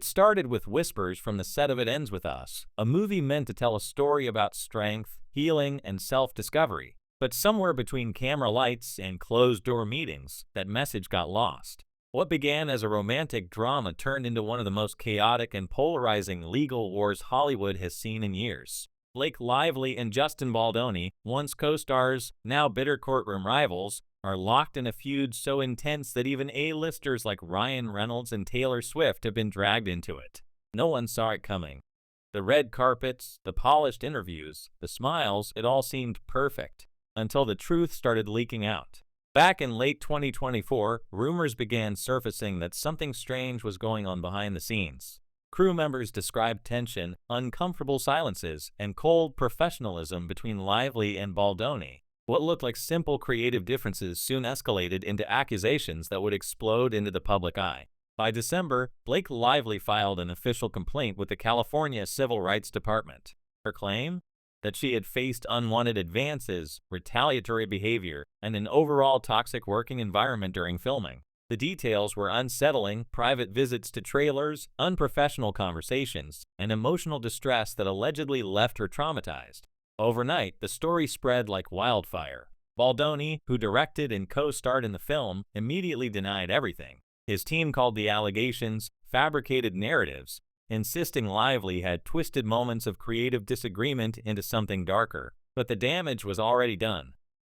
It started with whispers from the set of It Ends With Us, a movie meant to tell a story about strength, healing, and self-discovery. But somewhere between camera lights and closed-door meetings, that message got lost. What began as a romantic drama turned into one of the most chaotic and polarizing legal wars Hollywood has seen in years. Blake Lively and Justin Baldoni, once co-stars, now bitter courtroom rivals, are locked in a feud so intense that even A-listers like Ryan Reynolds and Taylor Swift have been dragged into it. No one saw it coming. The red carpets, the polished interviews, the smiles, it all seemed perfect. Until the truth started leaking out. Back in late 2024, rumors began surfacing that something strange was going on behind the scenes. Crew members described tension, uncomfortable silences, and cold professionalism between Lively and Baldoni. What looked like simple creative differences soon escalated into accusations that would explode into the public eye. By December, Blake Lively filed an official complaint with the California Civil Rights Department. Her claim? That she had faced unwanted advances, retaliatory behavior, and an overall toxic working environment during filming. The details were unsettling: private visits to trailers, unprofessional conversations, and emotional distress that allegedly left her traumatized. Overnight, the story spread like wildfire. Baldoni, who directed and co-starred in the film, immediately denied everything. His team called the allegations fabricated narratives, insisting Lively had twisted moments of creative disagreement into something darker. But the damage was already done.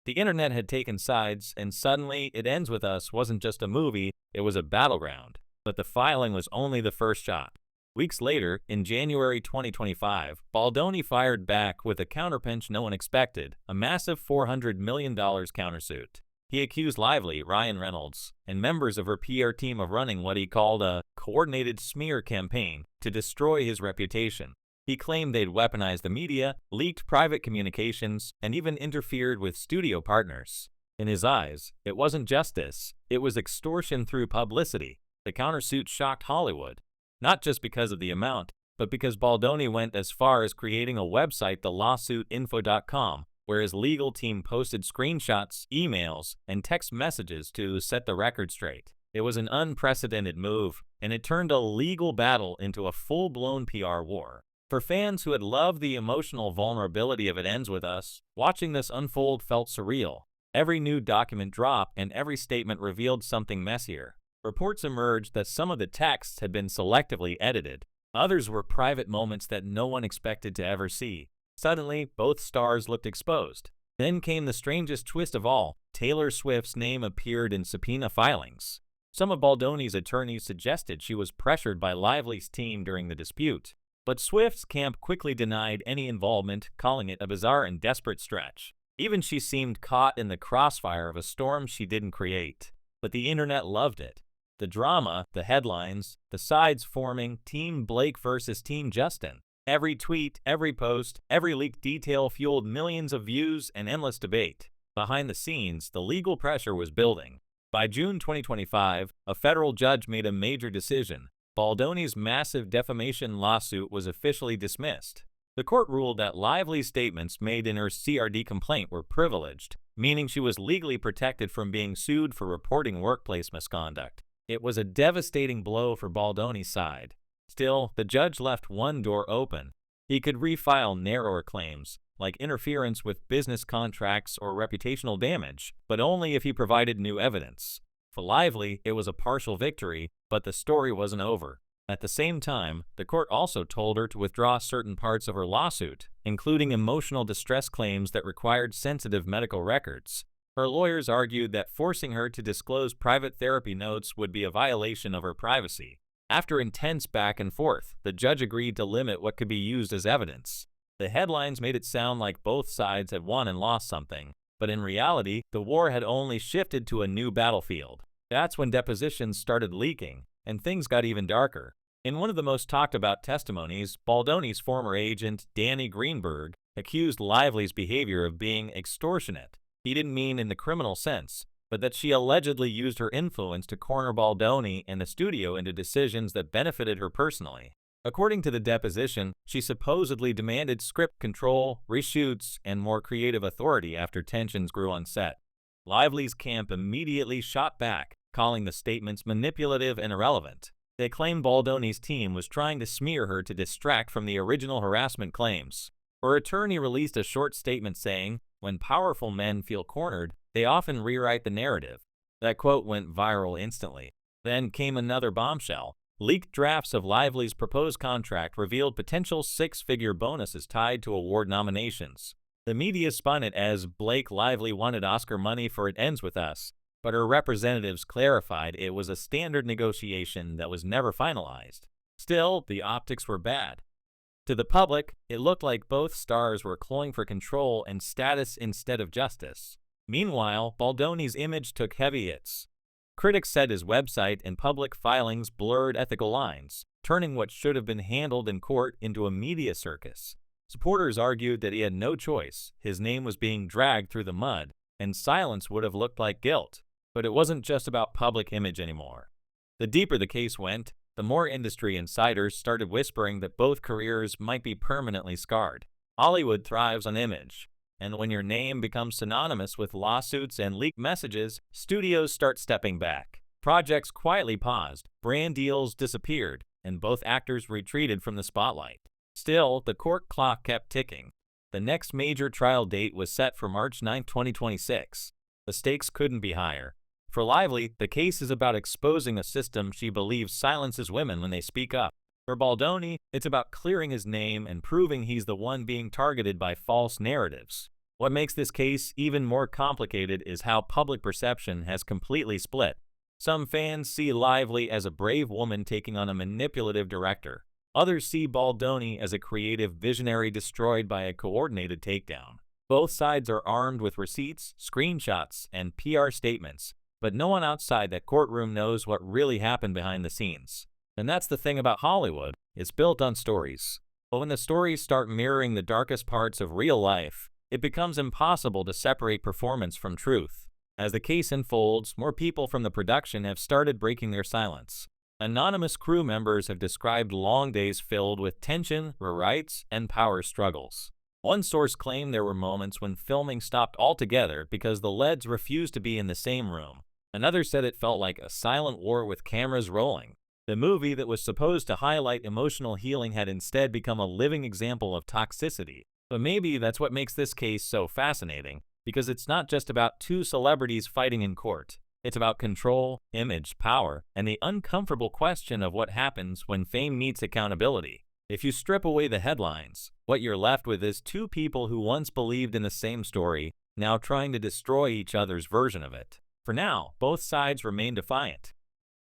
The internet had taken sides, and suddenly It Ends With Us wasn't just a movie, it was a battleground. But the filing was only the first shot. Weeks later, in January 2025, Baldoni fired back with a counterpunch no one expected, a massive $400 million countersuit. He accused Lively, Ryan Reynolds, and members of her PR team of running what he called a coordinated smear campaign to destroy his reputation. He claimed they'd weaponized the media, leaked private communications, and even interfered with studio partners. In his eyes, it wasn't justice, it was extortion through publicity. The countersuit shocked Hollywood, not just because of the amount, but because Baldoni went as far as creating a website, thelawsuitinfo.com, where his legal team posted screenshots, emails, and text messages to set the record straight. It was an unprecedented move, and it turned a legal battle into a full-blown PR war. For fans who had loved the emotional vulnerability of It Ends With Us, watching this unfold felt surreal. Every new document dropped and every statement revealed something messier. Reports emerged that some of the texts had been selectively edited. Others were private moments that no one expected to ever see. Suddenly, both stars looked exposed. Then came the strangest twist of all. Taylor Swift's name appeared in subpoena filings. Some of Baldoni's attorneys suggested she was pressured by Lively's team during the dispute. But Swift's camp quickly denied any involvement, calling it a bizarre and desperate stretch. Even she seemed caught in the crossfire of a storm she didn't create. But the internet loved it. The drama, the headlines, the sides forming, Team Blake versus Team Justin. Every tweet, every post, every leaked detail fueled millions of views and endless debate. Behind the scenes, the legal pressure was building. By June 2025, a federal judge made a major decision. Baldoni's massive defamation lawsuit was officially dismissed. The court ruled that Lively's statements made in her CRD complaint were privileged, meaning she was legally protected from being sued for reporting workplace misconduct. It was a devastating blow for Baldoni's side. Still, the judge left one door open. He could refile narrower claims, like interference with business contracts or reputational damage, but only if he provided new evidence. For Lively, it was a partial victory, but the story wasn't over. At the same time, the court also told her to withdraw certain parts of her lawsuit, including emotional distress claims that required sensitive medical records. Her lawyers argued that forcing her to disclose private therapy notes would be a violation of her privacy. After intense back and forth, the judge agreed to limit what could be used as evidence. The headlines made it sound like both sides had won and lost something, but in reality, the war had only shifted to a new battlefield. That's when depositions started leaking, and things got even darker. In one of the most talked about testimonies, Baldoni's former agent, Danny Greenberg, accused Lively's behavior of being extortionate. He didn't mean in the criminal sense, but that she allegedly used her influence to corner Baldoni and the studio into decisions that benefited her personally. According to the deposition, she supposedly demanded script control, reshoots, and more creative authority after tensions grew on set. Lively's camp immediately shot back, calling the statements manipulative and irrelevant. They claim Baldoni's team was trying to smear her to distract from the original harassment claims. Her attorney released a short statement saying, "When powerful men feel cornered, they often rewrite the narrative." That quote went viral instantly. Then came another bombshell. Leaked drafts of Lively's proposed contract revealed potential six-figure bonuses tied to award nominations. The media spun it as Blake Lively wanted Oscar money for It Ends With Us, but her representatives clarified it was a standard negotiation that was never finalized. Still, the optics were bad. To the public, it looked like both stars were clawing for control and status instead of justice. Meanwhile, Baldoni's image took heavy hits. Critics said his website and public filings blurred ethical lines, turning what should have been handled in court into a media circus. Supporters argued that he had no choice, his name was being dragged through the mud, and silence would have looked like guilt. But it wasn't just about public image anymore. The deeper the case went, the more industry insiders started whispering that both careers might be permanently scarred. Hollywood thrives on image, and when your name becomes synonymous with lawsuits and leaked messages, studios start stepping back. Projects quietly paused, brand deals disappeared, and both actors retreated from the spotlight. Still, the court clock kept ticking. The next major trial date was set for March 9, 2026. The stakes couldn't be higher. For Lively, the case is about exposing a system she believes silences women when they speak up. For Baldoni, it's about clearing his name and proving he's the one being targeted by false narratives. What makes this case even more complicated is how public perception has completely split. Some fans see Lively as a brave woman taking on a manipulative director. Others see Baldoni as a creative visionary destroyed by a coordinated takedown. Both sides are armed with receipts, screenshots, and PR statements, but no one outside that courtroom knows what really happened behind the scenes. And that's the thing about Hollywood, it's built on stories. But when the stories start mirroring the darkest parts of real life, it becomes impossible to separate performance from truth. As the case unfolds, more people from the production have started breaking their silence. Anonymous crew members have described long days filled with tension, rewrites, and power struggles. One source claimed there were moments when filming stopped altogether because the leads refused to be in the same room. Another said it felt like a silent war with cameras rolling. The movie that was supposed to highlight emotional healing had instead become a living example of toxicity. But maybe that's what makes this case so fascinating, because it's not just about two celebrities fighting in court. It's about control, image, power, and the uncomfortable question of what happens when fame meets accountability. If you strip away the headlines, what you're left with is two people who once believed in the same story, now trying to destroy each other's version of it. For now, both sides remain defiant.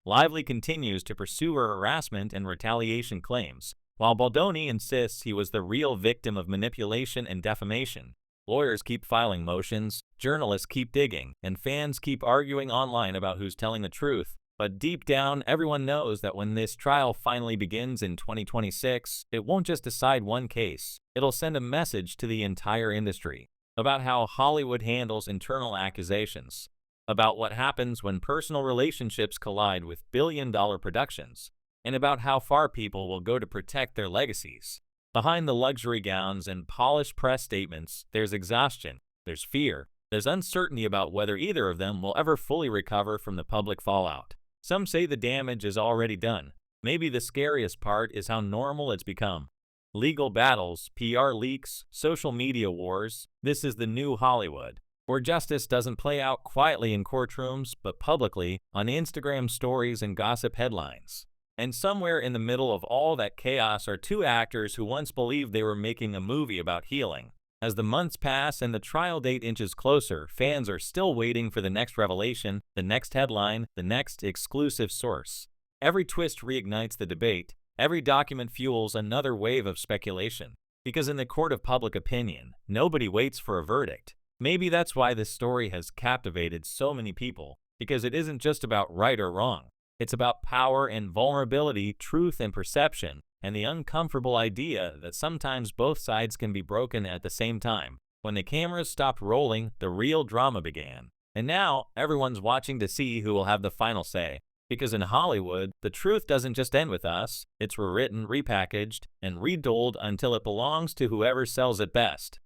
Lively continues to pursue her harassment and retaliation claims, while Baldoni insists he was the real victim of manipulation and defamation. Lawyers keep filing motions, journalists keep digging, and fans keep arguing online about who's telling the truth. But deep down, everyone knows that when this trial finally begins in 2026, it won't just decide one case. It'll send a message to the entire industry about how Hollywood handles internal accusations, about what happens when personal relationships collide with billion-dollar productions, and about how far people will go to protect their legacies. Behind the luxury gowns and polished press statements, there's exhaustion, there's fear, there's uncertainty about whether either of them will ever fully recover from the public fallout. Some say the damage is already done. Maybe the scariest part is how normal it's become. Legal battles, PR leaks, social media wars, this is the new Hollywood, where justice doesn't play out quietly in courtrooms, but publicly, on Instagram stories and gossip headlines. And somewhere in the middle of all that chaos are two actors who once believed they were making a movie about healing. As the months pass and the trial date inches closer, fans are still waiting for the next revelation, the next headline, the next exclusive source. Every twist reignites the debate. Every document fuels another wave of speculation. Because in the court of public opinion, nobody waits for a verdict. Maybe that's why this story has captivated so many people, because it isn't just about right or wrong. It's about power and vulnerability, truth and perception, and the uncomfortable idea that sometimes both sides can be broken at the same time. When the cameras stopped rolling, the real drama began. And now, everyone's watching to see who will have the final say. Because in Hollywood, the truth doesn't just end with us, it's rewritten, repackaged, and retold until it belongs to whoever sells it best.